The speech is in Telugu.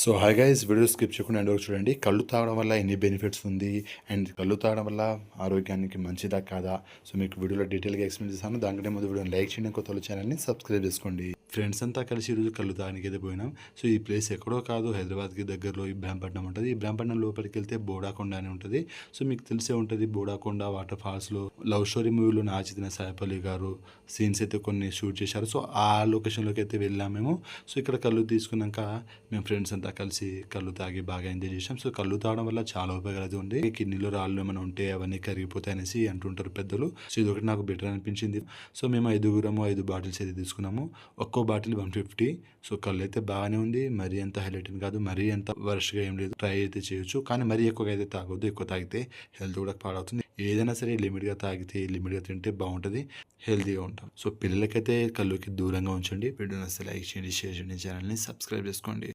So hi guys, video skip చేయకుండా ఎండ్ వరకు చూడండి. కళ్ళు తాగడం వల్ల ఎన్ని బెనిఫిట్స్ ఉంది అండ్ కళ్ళు తాగడం వల్ల ఆరోగ్యానికి మంచిదా కాదా, సో మీకు వీడియోలో డీటెయిల్గా ఎక్స్ప్లెయిన్ చేస్తాను. దానికంటే ముందు వీడియోని లైక్ చేయండి, కొత్త ఛానల్ని సబ్స్క్రైబ్ చేసుకోండి. ఫ్రెండ్స్ అంతా కలిసి ఈరోజు కళ్ళు తాగడానికి అయితే పోయినాం. సో ఈ ప్లేస్ ఎక్కడో కాదు, హైదరాబాద్కి దగ్గరలో ఇబ్రాంపట్నం ఉంటుంది. ఇబ్రాంపట్నం లోపలికి వెళ్తే బోడాకొండ అని ఉంటుంది. సో మీకు తెలిసే ఉంటుంది, బోడాకొండ వాటర్ ఫాల్స్లో లవ్ స్టోరీ మూవీలో నాచిదిన సాయిపల్లి గారు సీన్స్ అయితే కొన్ని షూట్ చేశారు. సో ఆ లొకేషన్లోకి అయితే వెళ్ళాము మేము. సో ఇక్కడ కళ్ళు తీసుకున్నాక మేము ఫ్రెండ్స్ అంతా కలిసి కళ్ళు తాగి బాగా ఎంజాయ్ చేసాం. సో కళ్ళు తాగడం వల్ల చాలా ఉపయోగాలు అయితే ఉంది. కిడ్నీలో రాళ్ళు ఏమైనా ఉంటే అవన్నీ కరిగిపోతాయి అనేసి అంటుంటారు పెద్దలు. సో ఇది ఒకటి నాకు బెటర్ అనిపించింది. సో మేము 5 బాటిల్స్ అయితే తీసుకున్నాము. ఒక్కో బాటిల్ 150. సో కళ్ళు అయితే బాగానే ఉంది, మరీ అంత హైలైట్ కాదు, మరీ అంత వర్ష్గా ఏం లేదు. ట్రై అయితే చేయొచ్చు, కానీ మరీ ఎక్కువగా అయితే తాగొద్దు. ఎక్కువ తాగితే హెల్త్ కూడా పాడవుతుంది. ఏదైనా సరే లిమిట్గా తాగితే, లిమిట్గా తింటే బాగుంటుంది, హెల్తీగా ఉంటాం. సో పిల్లలకైతే కళ్ళుకి దూరంగా ఉంచండి. వీడియో నచ్చితే లైక్ చేయండి, షేర్ చేయండి, ఛానల్ని సబ్స్క్రైబ్ చేసుకోండి.